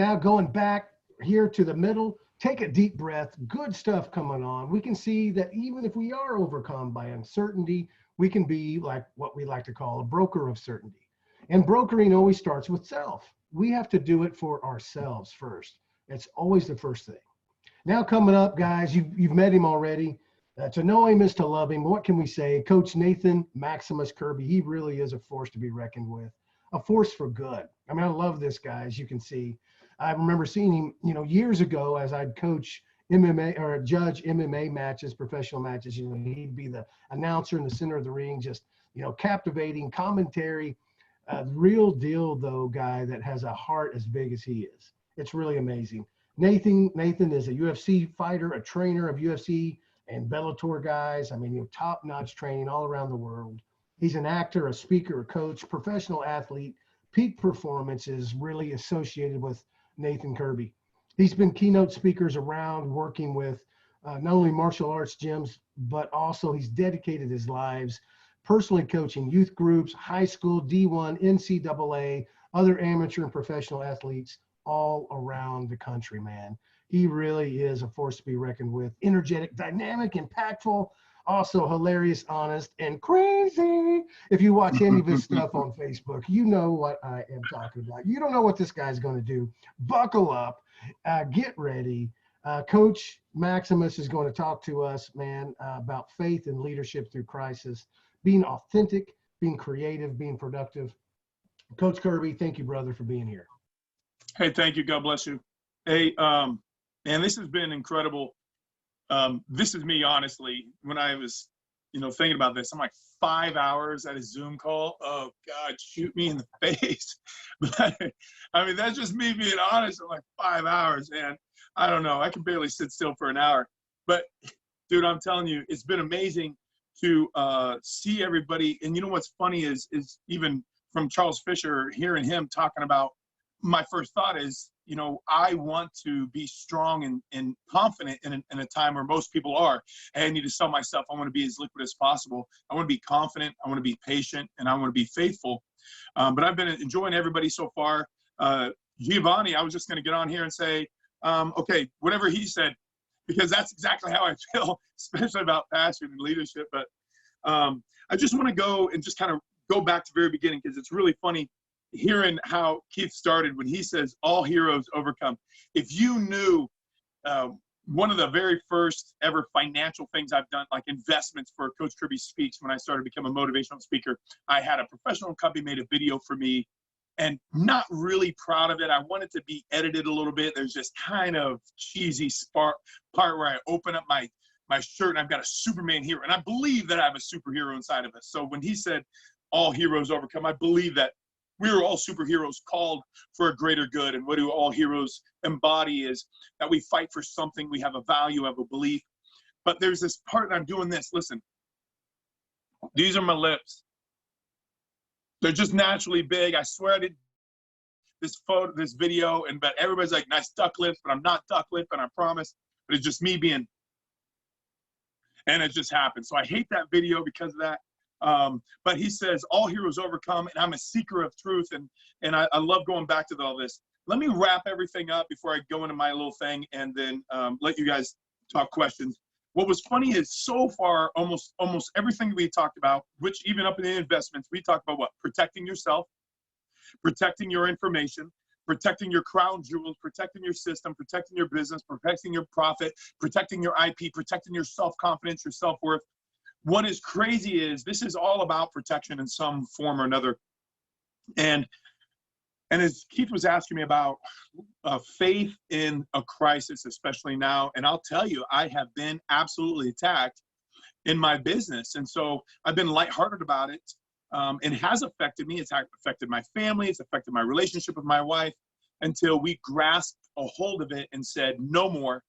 Now going back here to the middle, take a deep breath. Good stuff coming on. We can see that even if we are overcome by uncertainty, we can be like what we like to call a broker of certainty. And brokering always starts with self. We have to do it for ourselves first. It's always the first thing. Now coming up, guys, you've met him already. To know him is to love him. What can we say? Coach Nathan Maximus Kirby, he really is a force to be reckoned with, a force for good. I mean, I love this guy, as you can see. I remember seeing him, years ago as I'd coach MMA or judge MMA matches, professional matches. He'd be the announcer in the center of the ring, just, captivating commentary. Real deal, though, guy that has a heart as big as he is. It's really amazing. Nathan is a UFC fighter, a trainer of UFC and Bellator guys. I mean, top-notch training all around the world. He's an actor, a speaker, a coach, professional athlete. Peak performance is really associated with Nathan Kirby. He's been keynote speakers around working with not only martial arts gyms, but also he's dedicated his lives personally coaching youth groups, high school, D1, NCAA, other amateur and professional athletes all around the country, man. He really is a force to be reckoned with. Energetic, dynamic, impactful, also hilarious, honest, and crazy. If you watch any of his stuff on Facebook, you know what I am talking about. You don't know what this guy's going to do. Buckle up, get ready. Coach Maximus is going to talk to us, man, about faith and leadership through crisis, being authentic, being creative, being productive. Coach Kirby, thank you, brother, for being here. Hey, thank you. God bless you. Hey, man, this has been incredible. This is me, honestly. When I was, thinking about this, I'm like 5 hours at a Zoom call. Oh God, shoot me in the face. But I mean, that's just me being honest. I'm like 5 hours, man. I don't know. I can barely sit still for an hour. But dude, I'm telling you, it's been amazing to see everybody. And you know what's funny is even from Charles Fisher, hearing him talking about, my first thought is, I want to be strong and confident in a time where most people are. Hey, I need to sell myself. I want to be as liquid as possible. I want to be confident. I want to be patient, and I want to be faithful. But I've been enjoying everybody so far. Giovanni, I was just going to get on here and say, okay, whatever he said, because that's exactly how I feel, especially about passion and leadership. But I just want to go and just kind of go back to the very beginning, because it's really funny hearing how Keith started when he says all heroes overcome. If you knew one of the very first ever financial things I've done, like investments for Coach Kirby Speaks, when I started to become a motivational speaker, I had a professional company made a video for me, and not really proud of it. I wanted to be edited a little bit. There's this kind of cheesy part where I open up my shirt and I've got a Superman hero, and I believe that I have a superhero inside of us. So when he said all heroes overcome, I believe that we are all superheroes called for a greater good. And what do all heroes embody is that we fight for something. We have a value, have a belief. But there's this part, and I'm doing this. Listen, these are my lips. They're just naturally big. I swear I did this video, but everybody's like, nice duck lips, but I'm not duck lip, and I promise. But it's just me being, and it just happened. So I hate that video because of that. But he says, all heroes overcome, and I'm a seeker of truth. And I love going back to all this. Let me wrap everything up before I go into my little thing, and then let you guys talk questions. What was funny is so far, almost everything we talked about, which even up in the investments, we talked about what? Protecting yourself, protecting your information, protecting your crown jewels, protecting your system, protecting your business, protecting your profit, protecting your IP, protecting your self-confidence, your self-worth. What is crazy is this is all about protection in some form or another. And as Keith was asking me about faith in a crisis, especially now, and I'll tell you, I have been absolutely attacked in my business. And so I've been lighthearted about it. It has affected me. It's affected my family. It's affected my relationship with my wife, until we grasped a hold of it and said, no more.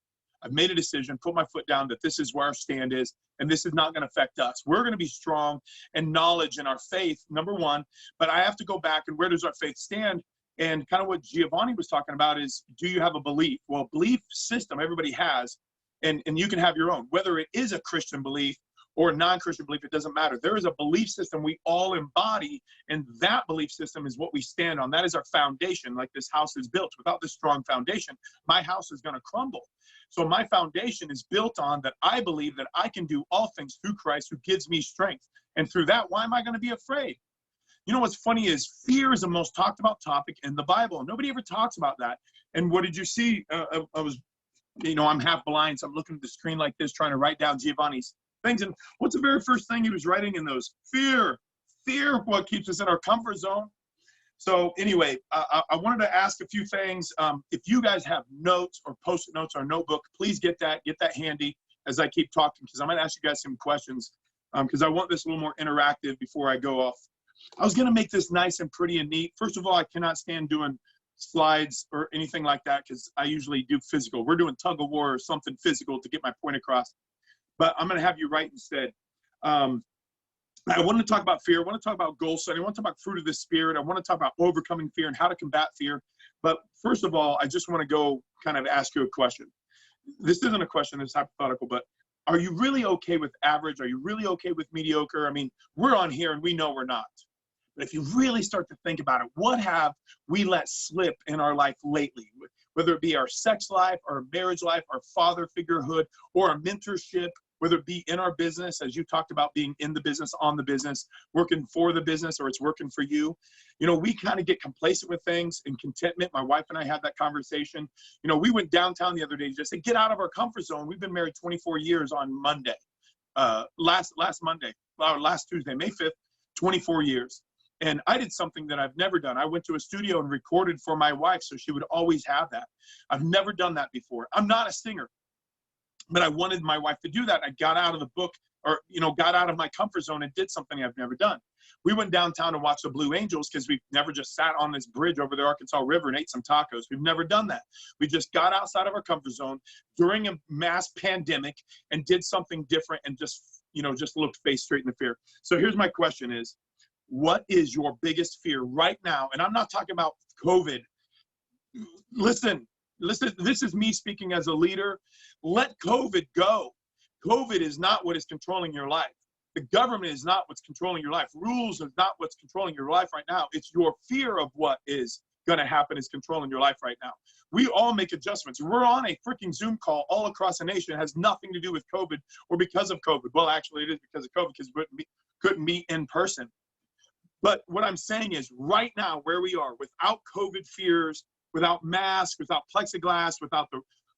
I've made a decision, put my foot down, that this is where our stand is, and this is not going to affect us. We're going to be strong in knowledge and our faith, number one. But I have to go back, and where does our faith stand? And kind of what Giovanni was talking about is, do you have a belief? Well, belief system everybody has, and you can have your own, whether it is a Christian belief or non-Christian belief, it doesn't matter. There is a belief system we all embody, and that belief system is what we stand on. That is our foundation, like this house is built. Without this strong foundation, my house is going to crumble. So my foundation is built on that I believe that I can do all things through Christ who gives me strength. And through that, why am I going to be afraid? You know what's funny is fear is the most talked about topic in the Bible. Nobody ever talks about that. And what did you see? I was, I'm half blind, so I'm looking at the screen like this, trying to write down Giovanni's things. And what's the very first thing he was writing in those? Fear. Fear, what keeps us in our comfort zone. So anyway, I wanted to ask a few things. If you guys have notes or post-it notes or notebook, please get that handy as I keep talking, because I'm going to ask you guys some questions, because I want this a little more interactive before I go off. I was going to make this nice and pretty and neat. First of all, I cannot stand doing slides or anything like that, because I usually do physical. We're doing tug of war or something physical to get my point across. But I'm going to have you write instead. I want to talk about fear. I want to talk about goal setting. I want to talk about fruit of the Spirit. I want to talk about overcoming fear and how to combat fear. But first of all, I just want to go kind of ask you a question. This isn't a question, it's hypothetical, but are you really okay with average? Are you really okay with mediocre? I mean, we're on here and we know we're not. But if you really start to think about it, what have we let slip in our life lately? Whether it be our sex life, our marriage life, our father figurehood, or our mentorship, whether it be in our business, as you talked about being in the business, on the business, working for the business, or it's working for you. We kind of get complacent with things and contentment. My wife and I had that conversation. We went downtown the other day, just said, get out of our comfort zone. We've been married 24 years on Monday, last Tuesday, May 5th, 24 years. And I did something that I've never done. I went to a studio and recorded for my wife so she would always have that. I've never done that before. I'm not a singer, but I wanted my wife to do that. I got out of the book, or, got out of my comfort zone and did something I've never done. We went downtown to watch the Blue Angels because we've never just sat on this bridge over the Arkansas River and ate some tacos. We've never done that. We just got outside of our comfort zone during a mass pandemic and did something different and just looked face straight in the fear. So here's my question is, what is your biggest fear right now? And I'm not talking about COVID. Listen, this is me speaking as a leader. Let COVID go. COVID is not what is controlling your life. The government is not what's controlling your life. Rules is not what's controlling your life right now. It's your fear of what is going to happen is controlling your life right now. We all make adjustments. We're on a freaking Zoom call all across the nation. It has nothing to do with COVID or because of COVID. Well, actually, it is because of COVID, because we couldn't meet in person. But what I'm saying is right now, where we are, without COVID fears, without masks, without plexiglass,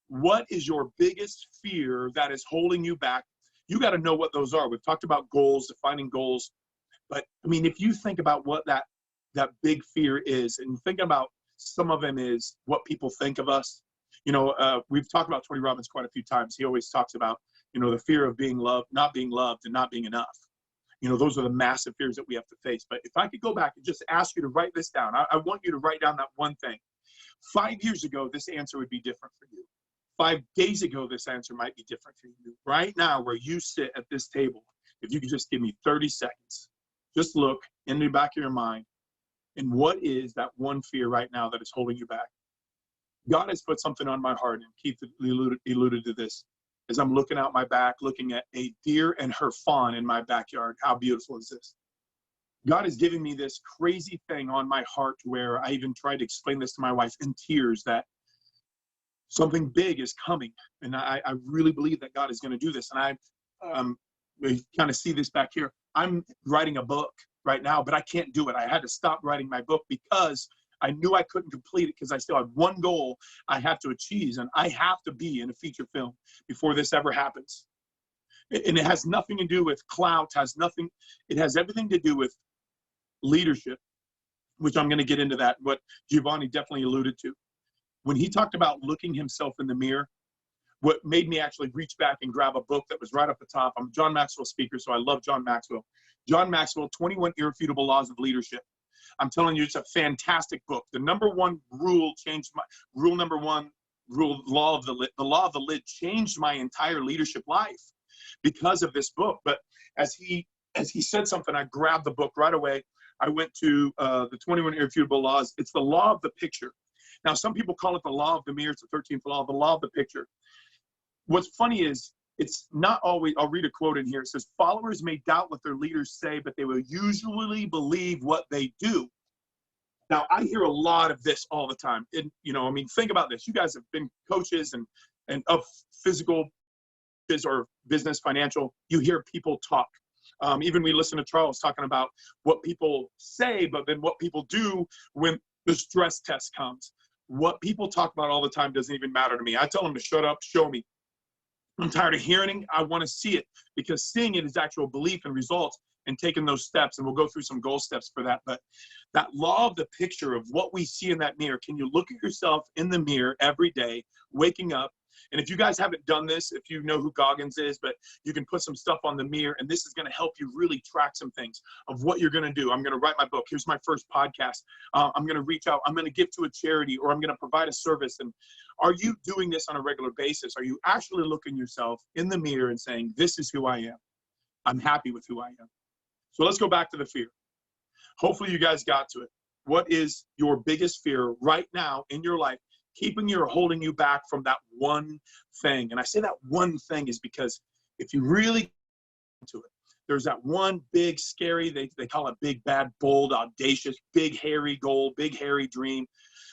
what is your biggest fear that is holding you back? You got to know what those are. We've talked about goals, defining goals. But I mean, if you think about what that big fear is, and think about some of them is what people think of us. We've talked about Tony Robbins quite a few times. He always talks about, the fear of being loved, and not being enough. Those are the massive fears that we have to face. But if I could go back and just ask you to write this down, I want you to write down that one thing. 5 years ago, this answer would be different for you. 5 days ago, this answer might be different for you. Right now, where you sit at this table, if you could just give me 30 seconds, just look in the back of your mind, and what is that one fear right now that is holding you back? God has put something on my heart, and Keith alluded to this. As I'm looking out my back, looking at a deer and her fawn in my backyard. How beautiful is this? God is giving me this crazy thing on my heart where I even tried to explain this to my wife in tears, that something big is coming. And I really believe that God is going to do this. And we kind of see this back here. I'm writing a book right now, but I can't do it. I had to stop writing my book because I knew I couldn't complete it, because I still had one goal I have to achieve, and I have to be in a feature film before this ever happens. And it has nothing to do with clout, it has everything to do with leadership, which I'm going to get into that, what Giovanni definitely alluded to. When he talked about looking himself in the mirror, what made me actually reach back and grab a book that was right up the top. I'm a John Maxwell speaker, so I love John Maxwell. John Maxwell, 21 Irrefutable Laws of Leadership. I'm telling you, it's a fantastic book. The number one rule changed my law of the lid changed my entire leadership life because of this book. But as he said something, I grabbed the book right away. I went to the 21 Irrefutable Laws. It's the law of the picture. Now, some people call it the law of the mirror. It's the 13th law, the law of the picture. What's funny is It's not always, I'll read a quote in here. It says, followers may doubt what their leaders say, but they will usually believe what they do. Now, I hear a lot of this all the time. And, I mean, think about this. You guys have been coaches and of physical or business, financial. You hear people talk. Even we listen to Charles talking about what people say, but then what people do when the stress test comes. What people talk about all the time doesn't even matter to me. I tell them to shut up, show me. I'm tired of hearing it. I want to see it, because seeing it is actual belief and results, and taking those steps. And we'll go through some goal steps for that. But that law of the picture of what we see in that mirror, can you look at yourself in the mirror every day, waking up? And if you guys haven't done this, if you know who Goggins is, but you can put some stuff on the mirror, and this is going to help you really track some things of what you're going to do. I'm going to write my book. Here's my first podcast. I'm going to reach out. I'm going to give to a charity, or I'm going to provide a service. And are you doing this on a regular basis? Are you actually looking yourself in the mirror and saying, this is who I am? I'm happy with who I am. So let's go back to the fear. Hopefully you guys got to it. What is your biggest fear right now in your life, keeping you or holding you back from that one thing? And I say that one thing is because if you really get into it, there's that one big, scary, they call it big, bad, bold, audacious, big, hairy goal, big, hairy dream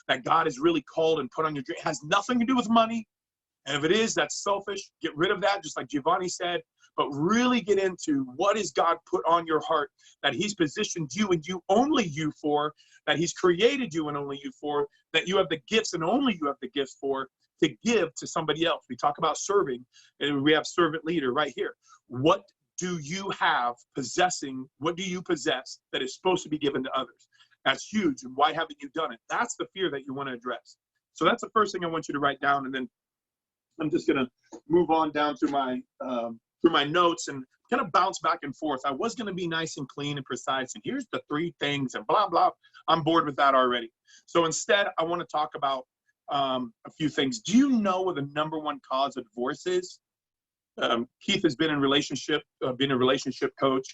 that God has really called and put on your dream. It has nothing to do with money. And if it is, that's selfish. Get rid of that, just like Giovanni said. But really get into what is God put on your heart that he's positioned you and you, only you for, that he's created you and only you for, that you have the gifts and only you have the gifts for, to give to somebody else. We talk about serving, and we have servant leader right here. What do you have possessing? What do you possess that is supposed to be given to others? That's huge. And why haven't you done it? That's the fear that you want to address. So that's the first thing I want you to write down. And then I'm just going to move on down through my notes and kind of bounce back and forth. I was going to be nice and clean and precise, and here's the 3 things and blah, blah. I'm bored with that already. So instead, I want to talk about a few things. Do you know what the #1 cause of divorce is? Keith has been in relationship, been a relationship coach.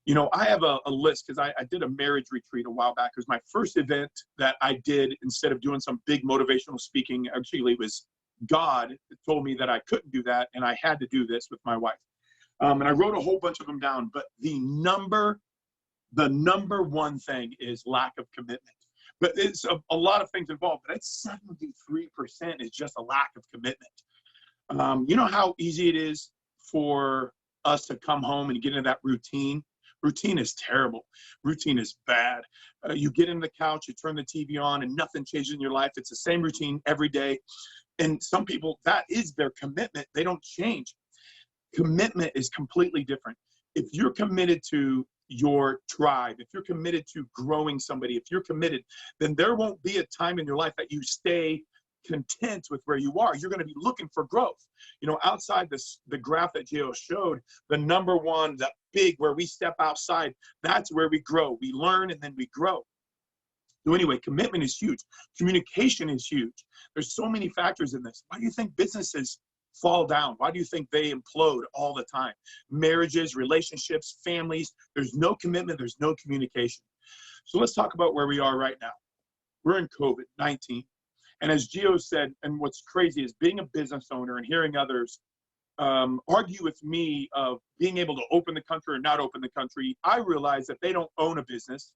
I have a list, because I did a marriage retreat a while back. It was my first event that I did. Instead of doing some big motivational speaking, actually it was God told me that I couldn't do that, and I had to do this with my wife. And I wrote a whole bunch of them down, but the number 1 thing is lack of commitment. But it's a lot of things involved, but it's 73% is just a lack of commitment. You know how easy it is for us to come home and get into that routine? Routine is terrible. Routine is bad. You get in the couch, you turn the TV on, and nothing changes in your life. It's the same routine every day. And some people, that is their commitment. They don't change. Commitment is completely different. If you're committed to your tribe, if you're committed to growing somebody, if you're committed, then there won't be a time in your life that you stay content with where you are. You're going to be looking for growth. Outside the graph that Gio showed, the #1, that big, where we step outside, that's where we grow. We learn and then we grow. So anyway, commitment is huge. Communication is huge. There's so many factors in this. Why do you think businesses fall down? Why do you think they implode all the time? Marriages, relationships, families, there's no commitment, there's no communication. So let's talk about where we are right now. We're in COVID-19. And as Gio said, and what's crazy is being a business owner and hearing others argue with me of being able to open the country or not open the country. I realize that they don't own a business.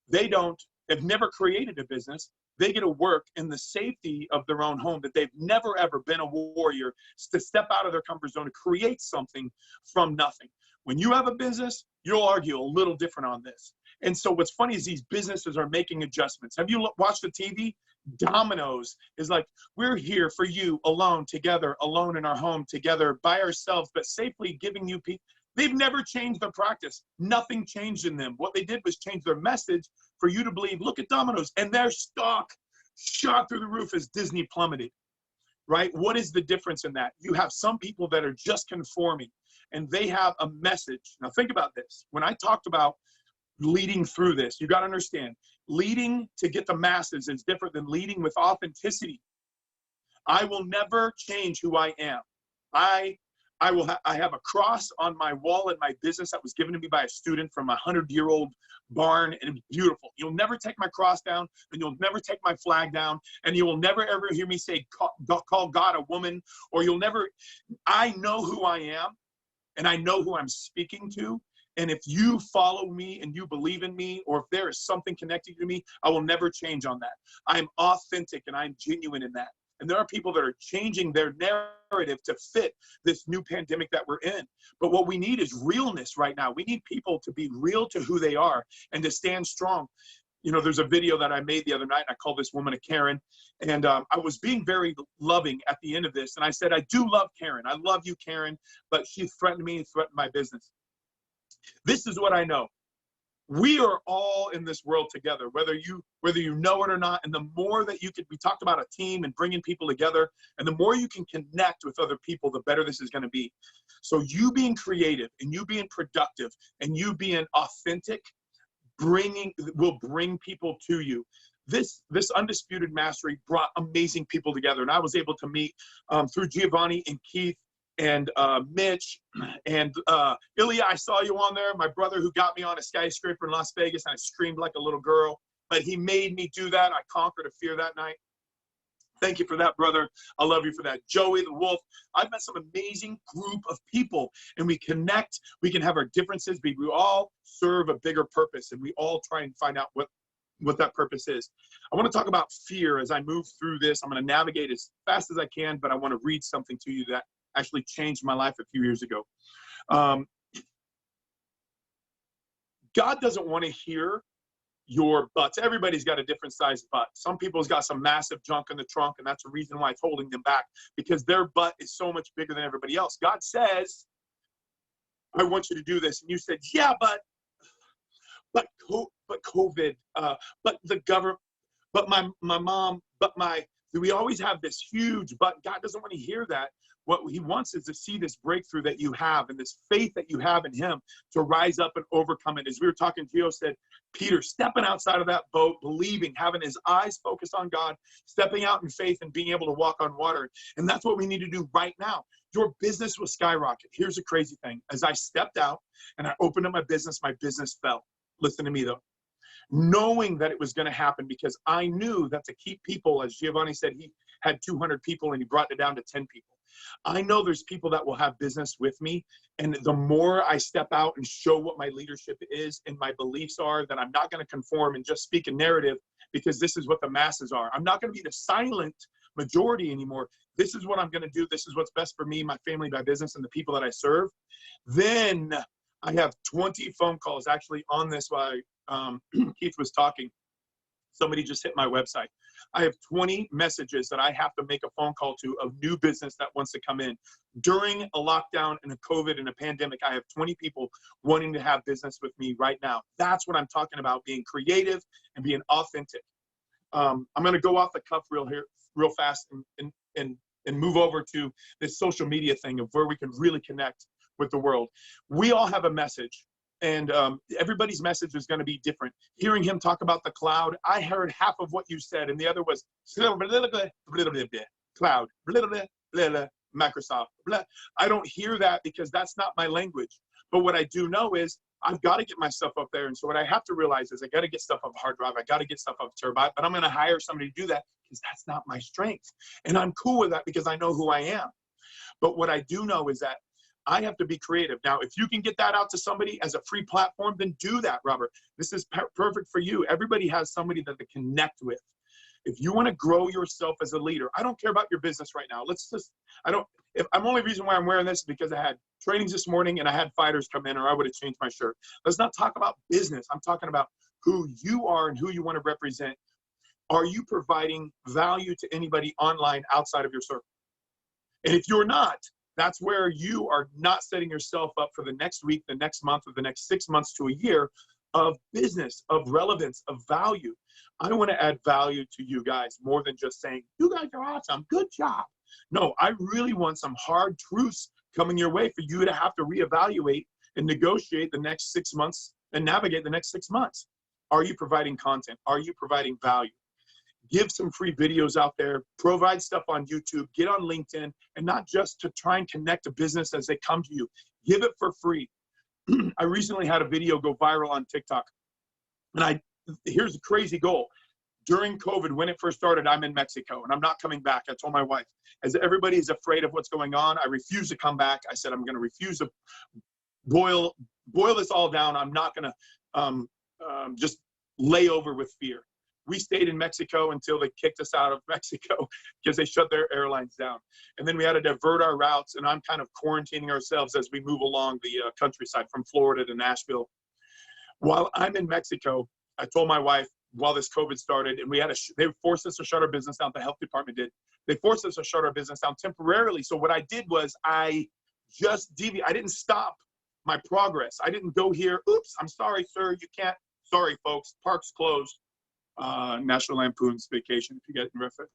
They've never created a business. They get to work in the safety of their own home, that they've never, ever been a warrior to step out of their comfort zone to create something from nothing. When you have a business, you'll argue a little different on this. And so what's funny is these businesses are making adjustments. Have you watched the TV? Domino's is like, we're here for you alone, together, alone in our home, together, by ourselves, but safely giving you peace. They've never changed their practice. Nothing changed in them. What they did was change their message for you to believe, look at Domino's, and their stock shot through the roof as Disney plummeted, right? What is the difference in that? You have some people that are just conforming, and they have a message. Now think about this. When I talked about leading through this, you got to understand, leading to get the masses is different than leading with authenticity. I will never change who I am. I have a cross on my wall in my business that was given to me by a student from a 100-year-old barn, and it's beautiful. You'll never take my cross down, and you'll never take my flag down, and you will never ever hear me say call God a woman, or you'll never. I know who I am, and I know who I'm speaking to. And if you follow me and you believe in me, or if there is something connected to me, I will never change on that. I'm authentic and I'm genuine in that. And there are people that are changing their narrative to fit this new pandemic that we're in. But what we need is realness right now. We need people to be real to who they are and to stand strong. You know, there's a video that I made the other night, and I called this woman a Karen. And I was being very loving at the end of this. And I said, I do love Karen. I love you, Karen. But she threatened me and threatened my business. This is what I know. We are all in this world together, whether you know it or not. And the more that we talked about a team and bringing people together, and the more you can connect with other people, the better this is going to be. So you being creative and you being productive and you being authentic, will bring people to you. This Undisputed Mastery brought amazing people together. And I was able to meet through Giovanni and Keith and Mitch and Ilya. I saw you on there, my brother who got me on a skyscraper in Las Vegas, and I screamed like a little girl, but he made me do that. I conquered a fear that night. Thank you for that, brother. I love you for that. Joey the Wolf. I've met some amazing group of people, and we connect. We can have our differences, but we all serve a bigger purpose, and we all try and find out what that purpose is. I want to talk about fear as I move through this. I'm going to navigate as fast as I can, but I want to read something to you that actually changed my life a few years ago. God doesn't want to hear your butts. Everybody's got a different size butt. Some people's got some massive junk in the trunk, and that's the reason why it's holding them back, because their butt is so much bigger than everybody else. God says, I want you to do this. And you said, yeah, but COVID, but the government, but my mom, we always have this huge, but God doesn't want to hear that. What he wants is to see this breakthrough that you have and this faith that you have in him to rise up and overcome it. As we were talking, Gio said, Peter stepping outside of that boat, believing, having his eyes focused on God, stepping out in faith and being able to walk on water. And that's what we need to do right now. Your business will skyrocket. Here's the crazy thing. As I stepped out and I opened up my business fell. Listen to me though. Knowing that it was going to happen, because I knew that to keep people, as Giovanni said, he had 200 people and he brought it down to 10 people. I know there's people that will have business with me. And the more I step out and show what my leadership is and my beliefs are, that I'm not going to conform and just speak a narrative, because this is what the masses are. I'm not going to be the silent majority anymore. This is what I'm going to do. This is what's best for me, my family, my business, and the people that I serve. Then I have 20 phone calls actually on this while Keith was talking. Somebody just hit my website. I have 20 messages that I have to make a phone call to of new business that wants to come in. During a lockdown and a COVID and a pandemic, I have 20 people wanting to have business with me right now. That's what I'm talking about, being creative and being authentic. I'm going to go off the cuff real fast and move over to this social media thing of where we can really connect with the world. We all have a message. And everybody's message is going to be different. Hearing him talk about the cloud, I heard half of what you said, and the other was cloud, Microsoft. I don't hear that because that's not my language. But what I do know is I've got to get my stuff up there. And so what I have to realize is I got to get stuff off hard drive. I got to get stuff off Terabyte, but I'm going to hire somebody to do that because that's not my strength. And I'm cool with that because I know who I am. But what I do know is that I have to be creative. Now, if you can get that out to somebody as a free platform, then do that, Robert. This is perfect for you. Everybody has somebody that they connect with. If you want to grow yourself as a leader, I don't care about your business right now. Only reason why I'm wearing this is because I had trainings this morning and I had fighters come in, or I would have changed my shirt. Let's not talk about business. I'm talking about who you are and who you want to represent. Are you providing value to anybody online outside of your circle? And if you're not, that's where you are not setting yourself up for the next week, the next month, or the next 6 months to a year of business, of relevance, of value. I want to add value to you guys more than just saying, you guys are awesome, good job. No, I really want some hard truths coming your way for you to have to reevaluate and negotiate the next 6 months and navigate the next 6 months. Are you providing content? Are you providing value? give some free videos out there, provide stuff on YouTube, get on LinkedIn, and not just to try and connect a business as they come to you. Give it for free. I recently had a video go viral on TikTok. And here's a crazy goal. During COVID, when it first started, I'm in Mexico and I'm not coming back. I told my wife, as everybody is afraid of what's going on, I refuse to come back. I said, I'm going to refuse to boil this all down. I'm not going to just lay over with fear. We stayed in Mexico until they kicked us out of Mexico because they shut their airlines down. And then we had to divert our routes, and I'm kind of quarantining ourselves as we move along the countryside from Florida to Nashville. While I'm in Mexico, I told my wife, while this COVID started, and they forced us to shut our business down. The health department did. They forced us to shut our business down temporarily. So what I did was I didn't stop my progress. I didn't go here. Oops, I'm sorry, sir. You can't. Sorry, folks. Park's closed. National Lampoon's Vacation, if you get reference.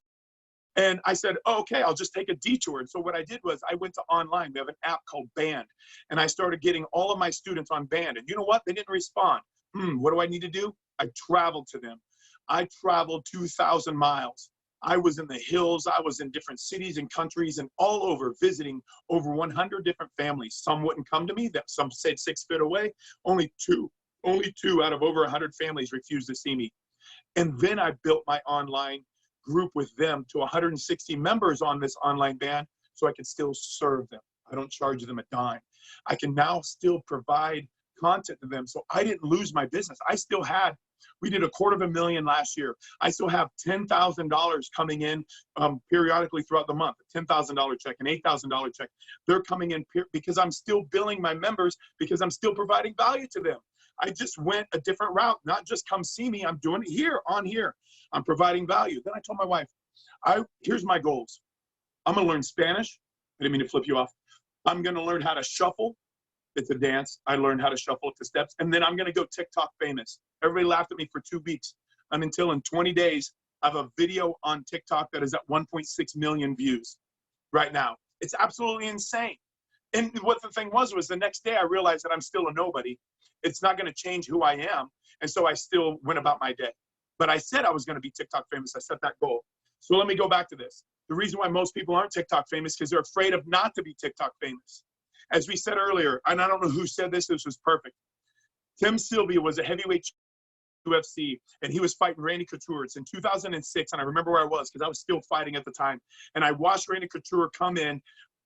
And I said, oh, okay, I'll just take a detour. And so what I did was I went to online. We have an app called Band. And I started getting all of my students on Band. And you know what? They didn't respond. What do I need to do? I traveled to them. I traveled 2,000 miles. I was in the hills. I was in different cities and countries and all over, visiting over 100 different families. Some wouldn't come to me. Some said 6 feet away. Only two out of over 100 families refused to see me. And then I built my online group with them to 160 members on this online band so I could still serve them. I don't charge them a dime. I can now still provide content to them. So I didn't lose my business. We did $250,000 last year. I still have $10,000 coming in periodically throughout the month, a $10,000 check, an $8,000 check. They're coming in because I'm still billing my members because I'm still providing value to them. I just went a different route, not just come see me. I'm doing it here. I'm providing value. Then I told my wife, here's my goals. I'm going to learn Spanish. I didn't mean to flip you off. I'm going to learn how to shuffle. It's a dance. I learned how to shuffle to steps. And then I'm going to go TikTok famous. Everybody laughed at me for 2 weeks. And until in 20 days, I have a video on TikTok that is at 1.6 million views right now. It's absolutely insane. And what the thing was the next day I realized that I'm still a nobody. It's not going to change who I am. And so I still went about my day. But I said I was going to be TikTok famous. I set that goal. So let me go back to this. The reason why most people aren't TikTok famous is because they're afraid of not to be TikTok famous. As we said earlier, and I don't know who said this was perfect. Tim Sylvia was a heavyweight UFC, and he was fighting Randy Couture. It's in 2006, and I remember where I was because I was still fighting at the time. And I watched Randy Couture come in,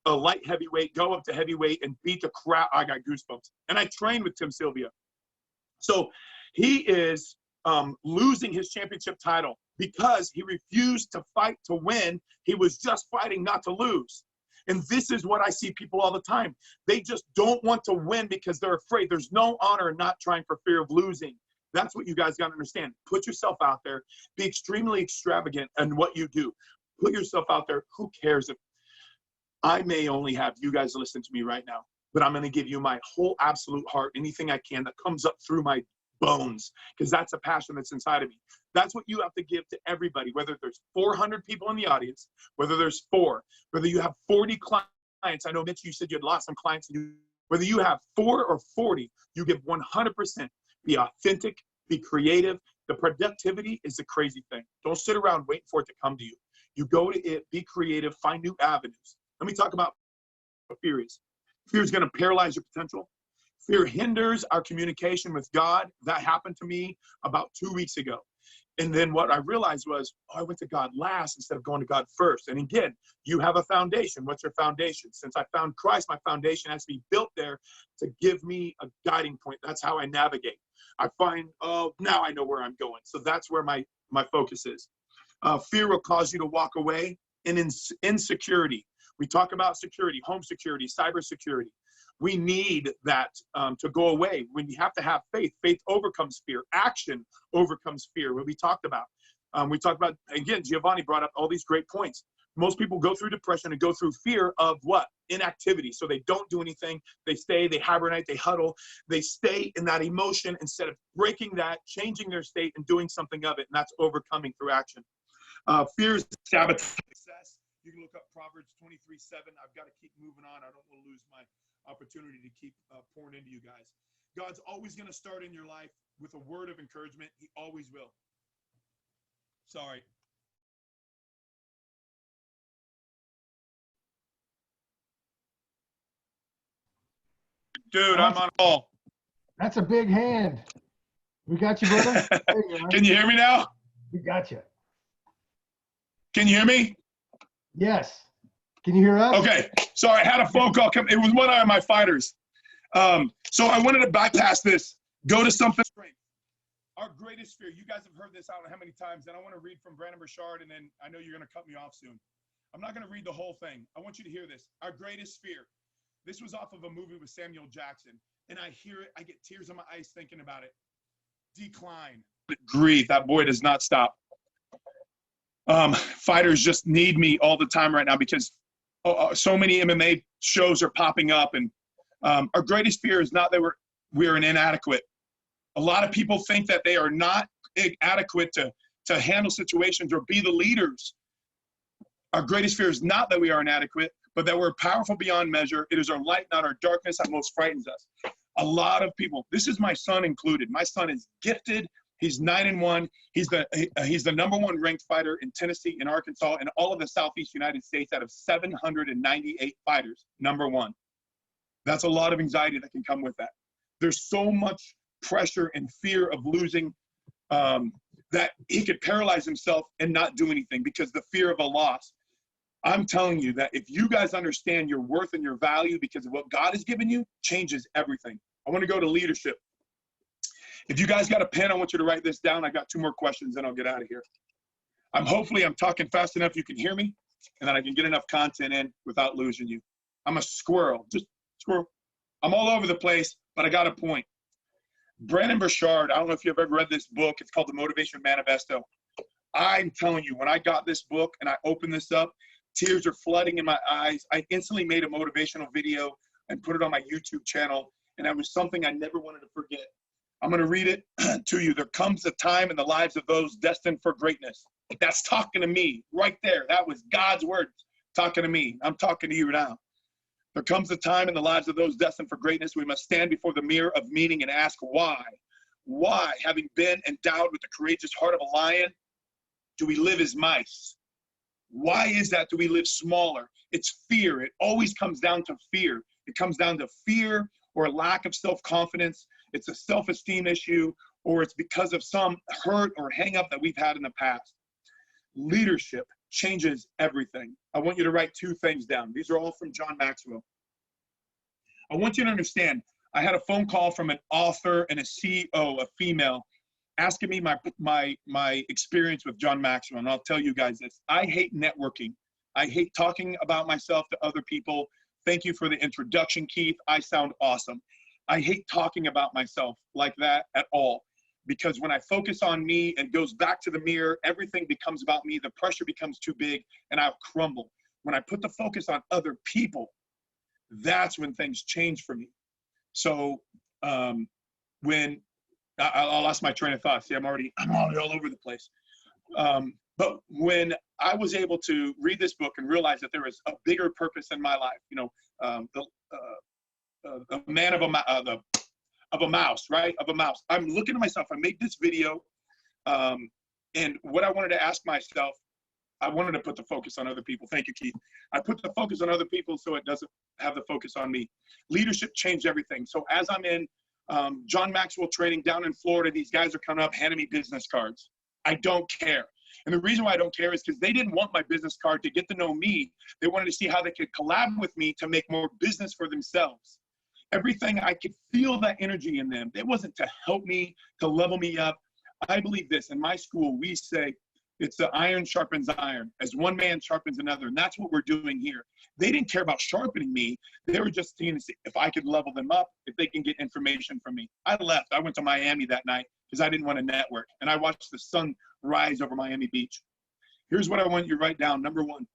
a light heavyweight, go up to heavyweight, and beat the crap. I got goosebumps. And I trained with Tim Sylvia. So he is losing his championship title because he refused to fight to win. He was just fighting not to lose. And this is what I see people all the time. They just don't want to win because they're afraid. There's no honor in not trying for fear of losing. That's what you guys got to understand. Put yourself out there. Be extremely extravagant in what you do. Put yourself out there. Who cares if I may only have you guys listen to me right now, but I'm going to give you my whole absolute heart, anything I can that comes up through my bones, because that's a passion that's inside of me. That's what you have to give to everybody, whether there's 400 people in the audience, whether there's 4, whether you have 40 clients. I know, Mitch, you said you had lost some clients. Whether you have 4 or 40, you give 100%. Be authentic, be creative. The productivity is the crazy thing. Don't sit around waiting for it to come to you. You go to it, be creative, find new avenues. Let me talk about what fear is. Fear is going to paralyze your potential. Fear hinders our communication with God. That happened to me about 2 weeks ago. And then what I realized was, I went to God last instead of going to God first. And again, you have a foundation. What's your foundation? Since I found Christ, my foundation has to be built there to give me a guiding point. That's how I navigate. I find, now I know where I'm going. So that's where my focus is. Fear will cause you to walk away. And insecurity. We talk about security, home security, cyber security. We need that to go away. When you have to have faith, faith overcomes fear. Action overcomes fear, what we talked about. Again, Giovanni brought up all these great points. Most people go through depression and go through fear of what? Inactivity. So they don't do anything. They stay, they hibernate, they huddle. They stay in that emotion instead of breaking that, changing their state and doing something of it. And that's overcoming through action. Fear is sabotage success. You can look up Proverbs 23:7. I've got to keep moving on. I don't want to lose my opportunity to keep pouring into you guys. God's always going to start in your life with a word of encouragement. He always will. Sorry. Dude, I'm on call. That's a big hand. We got you, brother. There you are. Can you hear me now? We got you. Can you hear me? Yes. Can you hear us? Okay. Sorry, I had a phone call come. It was one of my fighters. So I wanted to bypass this. Go to something straight. Our greatest fear. You guys have heard this, I don't know how many times, and I want to read from Brandon Burchard, and then I know you're going to cut me off soon. I'm not going to read the whole thing. I want you to hear this. Our greatest fear. This was off of a movie with Samuel Jackson, and I hear it. I get tears in my eyes thinking about it. Decline. Grief. That boy does not stop. Fighters just need me all the time right now because so many MMA shows are popping up, and our greatest fear is not that we're inadequate. A lot of people think that they are not adequate to handle situations or be the leaders. Our greatest fear is not that we are inadequate, but that we're powerful beyond measure. It is our light, not our darkness, that most frightens us. A lot of people, this is my son included. My son is gifted. He's 9-1. He's the #1 ranked fighter in Tennessee, in Arkansas, and all of the Southeast United States out of 798 fighters, #1. That's a lot of anxiety that can come with that. There's so much pressure and fear of losing that he could paralyze himself and not do anything because the fear of a loss. I'm telling you that if you guys understand your worth and your value because of what God has given you, changes everything. I want to go to leadership. If you guys got a pen, I want you to write this down. I got 2 more questions, and I'll get out of here. Hopefully I'm talking fast enough you can hear me, and then I can get enough content in without losing you. I'm a squirrel, just squirrel. I'm all over the place, but I got a point. Brandon Burchard, I don't know if you've ever read this book. It's called the Motivation Manifesto. I'm telling you, when I got this book and I opened this up, tears are flooding in my eyes. I instantly made a motivational video and put it on my YouTube channel, and that was something I never wanted to forget. I'm going to read it to you. There comes a time in the lives of those destined for greatness. That's talking to me right there. That was God's words talking to me. I'm talking to you now. There comes a time in the lives of those destined for greatness, we must stand before the mirror of meaning and ask why. Why, having been endowed with the courageous heart of a lion, do we live as mice? Why is that? Do we live smaller? It's fear. It always comes down to fear. It comes down to fear or lack of self-confidence. It's a self-esteem issue, or it's because of some hurt or hang-up that we've had in the past. Leadership changes everything. I want you to write 2 things down. These are all from John Maxwell. I want you to understand, I had a phone call from an author and a CEO, a female, asking me my experience with John Maxwell, and I'll tell you guys this. I hate networking. I hate talking about myself to other people. Thank you for the introduction, Keith. I sound awesome. I hate talking about myself like that at all. Because when I focus on me and goes back to the mirror, everything becomes about me. The pressure becomes too big and I'll crumble. When I put the focus on other people, that's when things change for me. So when I lost my train of thought. See, I'm already all over the place. But when I was able to read this book and realize that there is a bigger purpose in my life, you know, the man of a mouse, right? Of a mouse. I'm looking at myself. I made this video, and what I wanted to ask myself, I wanted to put the focus on other people. Thank you, Keith. I put the focus on other people so it doesn't have the focus on me. Leadership changed everything. So as I'm in John Maxwell training down in Florida, these guys are coming up handing me business cards. I don't care. And the reason why I don't care is because they didn't want my business card to get to know me. They wanted to see how they could collab with me to make more business for themselves. Everything, I could feel that energy in them. It wasn't to help me, to level me up. I believe this. In my school, we say it's the iron sharpens iron, as one man sharpens another. And that's what we're doing here. They didn't care about sharpening me. They were just seeing if I could level them up, if they can get information from me. I left. I went to Miami that night because I didn't want to network. And I watched the sun rise over Miami Beach. Here's what I want you to write down. Number 1,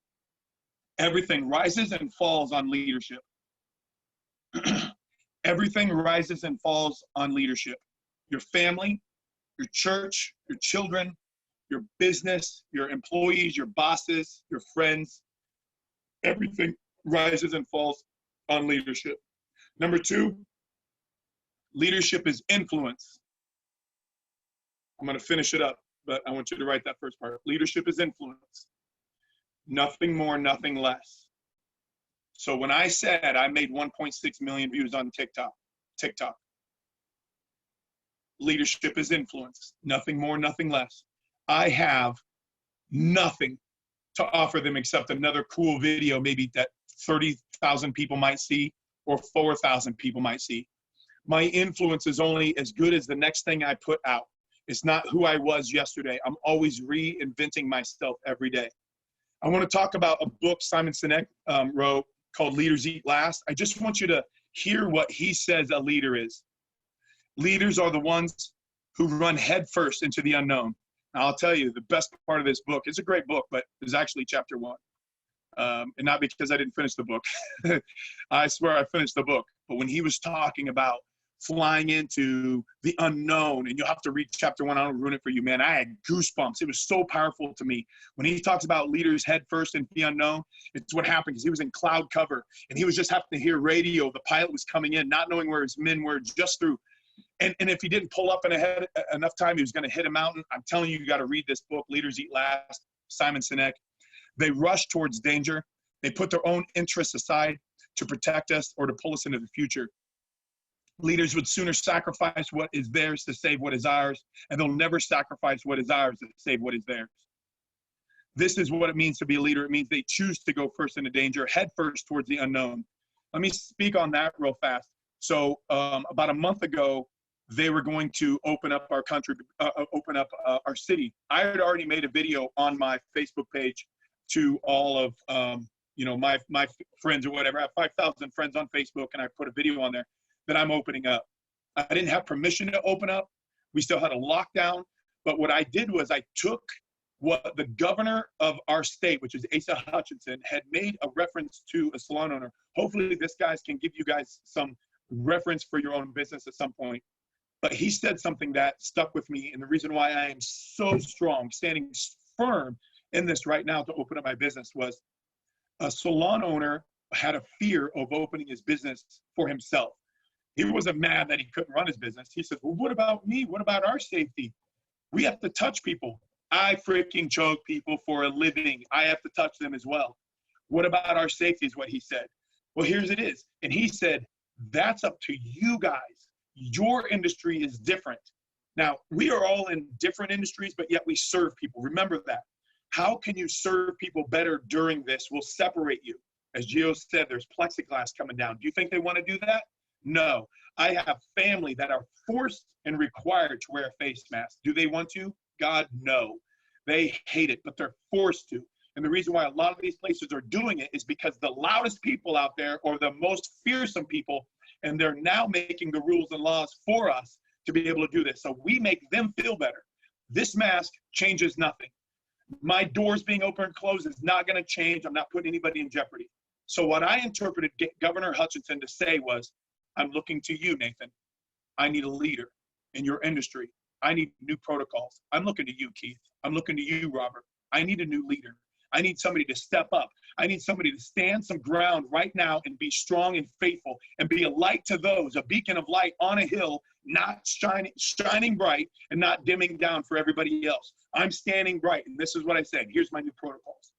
everything rises and falls on leadership. Everything rises and falls on leadership. Your family, your church, your children, your business, your employees, your bosses, your friends. Everything rises and falls on leadership. Number 2, leadership is influence. I'm going to finish it up, but I want you to write that first part. Leadership is influence. Nothing more, nothing less. So when I said I made 1.6 million views on TikTok, TikTok. Leadership is influence, nothing more, nothing less. I have nothing to offer them except another cool video, maybe that 30,000 people might see or 4,000 people might see. My influence is only as good as the next thing I put out. It's not who I was yesterday. I'm always reinventing myself every day. I want to talk about a book Simon Sinek wrote called Leaders Eat Last. I just want you to hear what he says a leader is. Leaders are the ones who run headfirst into the unknown. Now, I'll tell you, the best part of this book, it's a great book, but it's actually chapter 1. And not because I didn't finish the book. I swear I finished the book. But when he was talking about flying into the unknown, and you'll have to read chapter 1, I don't ruin it for you, man. I had goosebumps. It was so powerful to me. When he talks about leaders head first into the unknown, it's what happened because he was in cloud cover and he was just having to hear radio. The pilot was coming in, not knowing where his men were, just through. And if he didn't pull up in enough time, he was going to hit a mountain. I'm telling you, you got to read this book, Leaders Eat Last, Simon Sinek. They rush towards danger. They put their own interests aside to protect us or to pull us into the future. Leaders would sooner sacrifice what is theirs to save what is ours, and they'll never sacrifice what is ours to save what is theirs. This is what it means to be a leader. It means they choose to go first into danger, head first towards the unknown. Let me speak on that real fast. So about a month ago, they were going to open up our country, open up our city. I had already made a video on my Facebook page to all of my friends or whatever. I have 5,000 friends on Facebook, and I put a video on there that I'm opening up. I didn't have permission to open up. We still had a lockdown. But what I did was I took what the governor of our state, which is Asa Hutchinson, had made a reference to a salon owner. Hopefully this guy can give you guys some reference for your own business at some point. But he said something that stuck with me, and the reason why I am so strong, standing firm in this right now to open up my business, was a salon owner had a fear of opening his business for himself. He wasn't mad that he couldn't run his business. He said, well, what about me? What about our safety? We have to touch people. I freaking choke people for a living. I have to touch them as well. What about our safety is what he said. Well, here's it is. And he said, that's up to you guys. Your industry is different. Now, we are all in different industries, but yet we serve people. Remember that. How can you serve people better during this will separate you. As Gio said, there's plexiglass coming down. Do you think they want to do that? No. I have family that are forced and required to wear a face mask. Do they want to? God, no. They hate it, but they're forced to. And the reason why a lot of these places are doing it is because the loudest people out there are the most fearsome people, and they're now making the rules and laws for us to be able to do this. So we make them feel better. This mask changes nothing. My doors being open and closed is not going to change. I'm not putting anybody in jeopardy. So what I interpreted Governor Hutchinson to say was, I'm looking to you, Nathan. I need a leader in your industry. I need new protocols. I'm looking to you, Keith. I'm looking to you, Robert. I need a new leader. I need somebody to step up. I need somebody to stand some ground right now and be strong and faithful and be a light to those, a beacon of light on a hill, not shining bright and not dimming down for everybody else. I'm standing bright. And this is what I said. Here's my new protocols.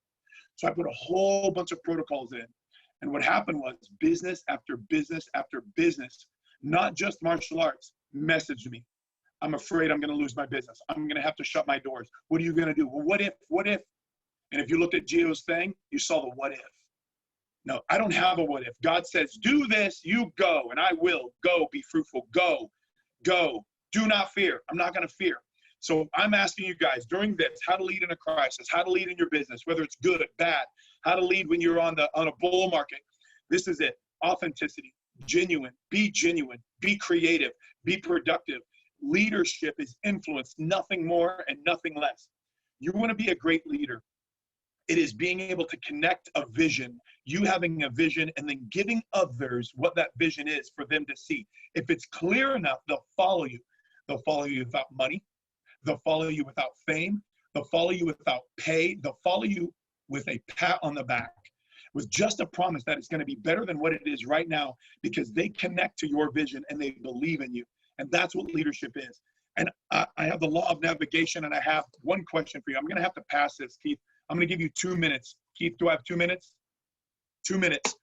So I put a whole bunch of protocols in. And what happened was business after business after business, not just martial arts, messaged me. I'm afraid I'm going to lose my business. I'm going to have to shut my doors. What are you going to do? Well, what if? What if? And if you looked at Gio's thing, you saw the what if. No, I don't have a what if. God says, do this, you go, and I will. Go, be fruitful. Go, go. Do not fear. I'm not going to fear. So I'm asking you guys during this, how to lead in a crisis, how to lead in your business, whether it's good, bad, how to lead when you're on a bull market. This is it. Authenticity, genuine, be creative, be productive. Leadership is influence, nothing more and nothing less. You want to be a great leader. It is being able to connect a vision, you having a vision, and then giving others what that vision is for them to see. If it's clear enough, they'll follow you. They'll follow you without money. They'll follow you without fame. They'll follow you without pay. They'll follow you with a pat on the back, with just a promise that it's going to be better than what it is right now because they connect to your vision and they believe in you. And that's what leadership is. And I have the law of navigation, and I have one question for you. I'm going to have to pass this, Keith. I'm going to give you 2 minutes. Keith, do I have 2 minutes? 2 minutes.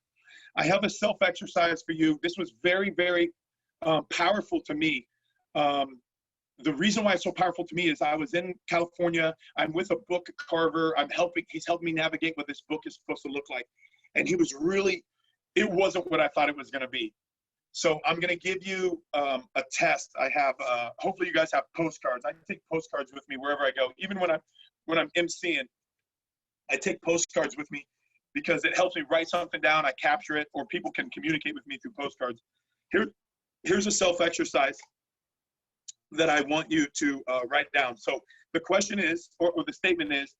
I have a self-exercise for you. This was very, very powerful to me. The reason why it's so powerful to me is I was in California. I'm with a book carver. He's helping me navigate what this book is supposed to look like. And he was really, it wasn't what I thought it was going to be. So I'm going to give you a test. I have, hopefully you guys have postcards. I take postcards with me wherever I go. Even when I'm emceeing, I take postcards with me because it helps me write something down. I capture it, or people can communicate with me through postcards. Here's a self-exercise that I want you to write down. So the question is, or the statement is,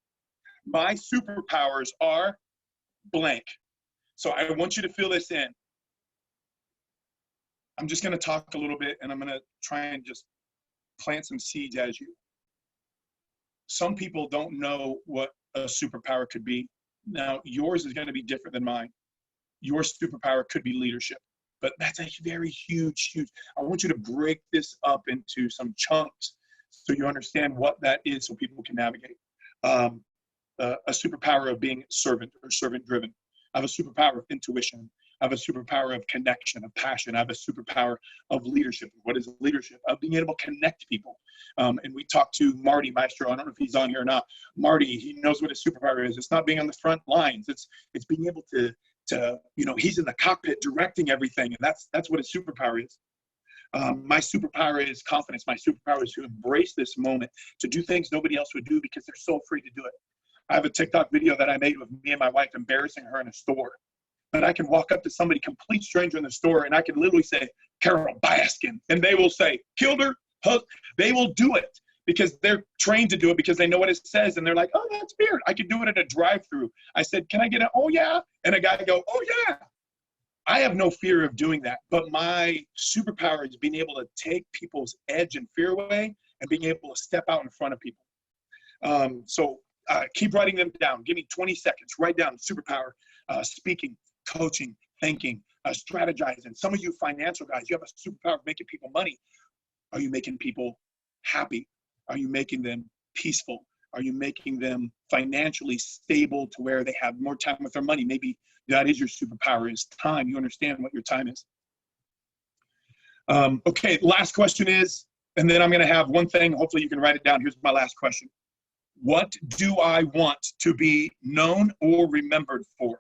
my superpowers are blank. So I want you to fill this in. I'm just going to talk a little bit, and I'm going to try and just plant some seeds as you. Some people don't know what a superpower could be. Now, yours is going to be different than mine. Your superpower could be leadership, but that's a very huge. I want you to break this up into some chunks so you understand what that is so people can navigate. A superpower of being servant or servant-driven. I have a superpower of intuition. I have a superpower of connection, of passion. I have a superpower of leadership. What is leadership? Of being able to connect people. And we talked to Marty Maestro. I don't know if he's on here or not. Marty, he knows what his superpower is. It's not being on the front lines. It's being able to he's in the cockpit directing everything, and that's what his superpower is. My superpower is confidence. My superpower is to embrace this moment, to do things nobody else would do because they're so afraid to do it. I have a TikTok video that I made with me and my wife embarrassing her in a store. But I can walk up to somebody, complete stranger in the store, and I can literally say, Carol Baskin, and they will say, killed her, they will do it because they're trained to do it because they know what it says, and they're like, oh, that's weird. I could do it at a drive-through. I said, can I get it? Oh, yeah. And a guy go, oh, yeah. I have no fear of doing that, but my superpower is being able to take people's edge and fear away and being able to step out in front of people. So keep writing them down. Give me 20 seconds. Write down superpower, speaking, coaching, thinking, strategizing. Some of you financial guys, you have a superpower of making people money. Are you making people happy? Are you making them peaceful? Are you making them financially stable to where they have more time with their money? Maybe that is your superpower, is time. You understand what your time is. Okay, last question is, and then I'm going to have one thing. Hopefully you can write it down. Here's my last question. What do I want to be known or remembered for?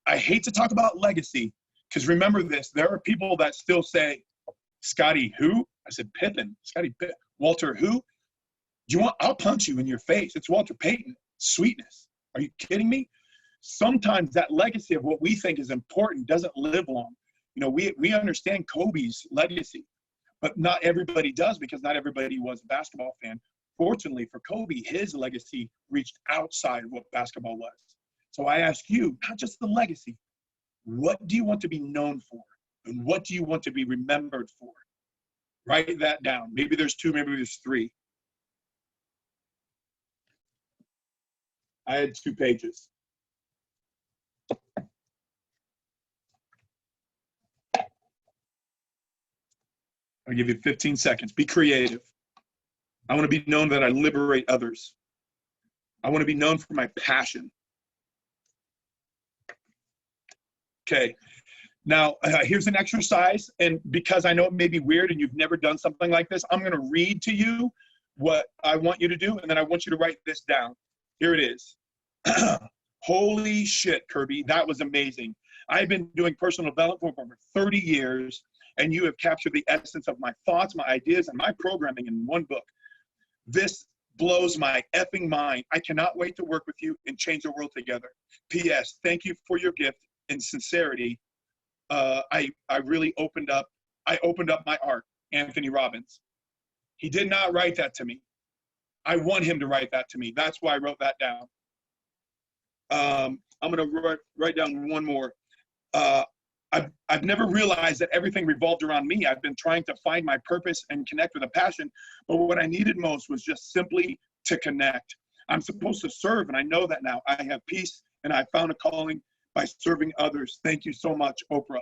I hate to talk about legacy, because remember this, there are people that still say, Scotty, who? I said, Pippen. Scotty Pippen. Walter, who? I'll punch you in your face. It's Walter Payton. Sweetness. Are you kidding me? Sometimes that legacy of what we think is important doesn't live long. We understand Kobe's legacy, but not everybody does because not everybody was a basketball fan. Fortunately for Kobe, his legacy reached outside of what basketball was. So I ask you, not just the legacy, what do you want to be known for? And what do you want to be remembered for? Write that down. Maybe there's 2, maybe there's 3. I had 2 pages. I'll give you 15 seconds. Be creative. I want to be known that I liberate others. I want to be known for my passion. Okay. Now, here's an exercise. And because I know it may be weird and you've never done something like this, I'm going to read to you what I want you to do. And then I want you to write this down. Here it is. Holy shit, Kirby. That was amazing. I've been doing personal development for over 30 years, and you have captured the essence of my thoughts, my ideas, and my programming in one book. This blows my effing mind. I cannot wait to work with you and change the world together. P.S. Thank you for your gift and sincerity. I really opened up my art. Anthony Robbins. He did not write that to me. I want him to write that to me. That's why I wrote that down. I'm going to write down one more. I've never realized that everything revolved around me. I've been trying to find my purpose and connect with a passion, but what I needed most was just simply to connect. I'm supposed to serve, and I know that now. I have peace, and I found a calling by serving others. Thank you so much, Oprah.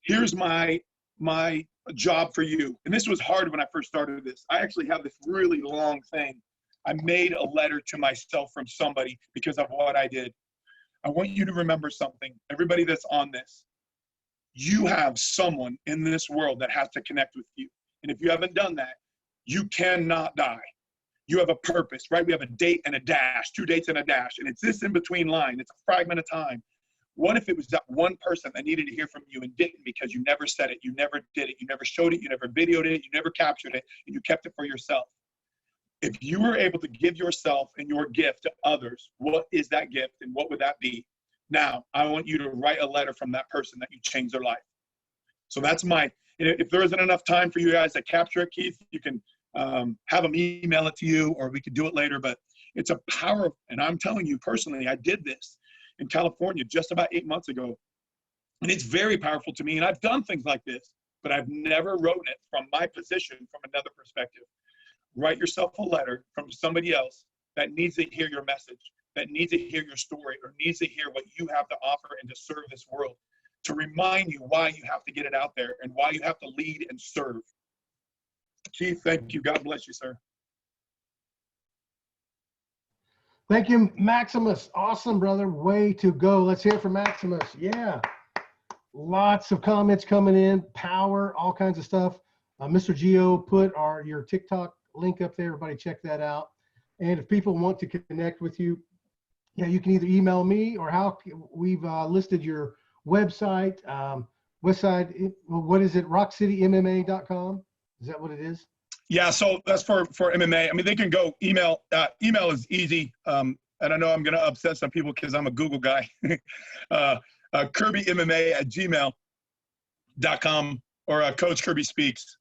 Here's my job for you. And this was hard when I first started this. I actually have this really long thing. I made a letter to myself from somebody because of what I did. I want you to remember something. Everybody that's on this, you have someone in this world that has to connect with you. And if you haven't done that, you cannot die. You have a purpose, right? We have a date and a dash, 2 dates and a dash, and it's this in between line. It's a fragment of time. What if it was that one person that needed to hear from you and didn't, because you never said it, you never did it, you never showed it, you never videoed it, you never captured it, and you kept it for yourself? If you were able to give yourself and your gift to others, what is that gift and what would that be? Now, I want you to write a letter from that person that you changed their life. So that's if there isn't enough time for you guys to capture it, Keith, you can have them email it to you, or we could do it later. But it's a power, and I'm telling you personally, I did this in California just about 8 months ago. And it's very powerful to me. And I've done things like this, but I've never written it from my position, from another perspective. Write yourself a letter from somebody else that needs to hear your message, that needs to hear your story, or needs to hear what you have to offer and to serve this world, to remind you why you have to get it out there and why you have to lead and serve. Keith, thank you. God bless you, sir. Thank you, Maximus. Awesome, brother. Way to go. Let's hear it from Maximus. Yeah. Lots of comments coming in. Power, all kinds of stuff. Mr. Geo put your TikTok link up there. Everybody check that out. And if people want to connect with you, yeah, you can either email me, or we've listed your website. Website, what is it? RockCityMMA.com? Is that what it is? Yeah, so that's for MMA. I mean, they can go email. Email is easy. And I know I'm going to upset some people because I'm a Google guy. KirbyMMA@gmail.com, or Coach Kirby Speaks.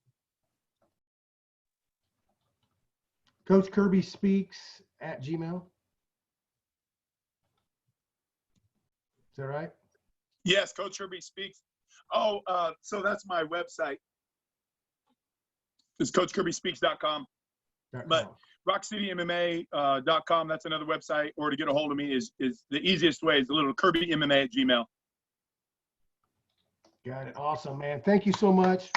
Coach Kirby Speaks @Gmail. Is that right? Yes, Coach Kirby Speaks. Oh, so that's my website. It's CoachKirbySpeaks.com. But RockCityMMA.com, that's another website. Or to get a hold of me is the easiest way, is a little KirbyMMA@gmail. Got it. Awesome, man. Thank you so much.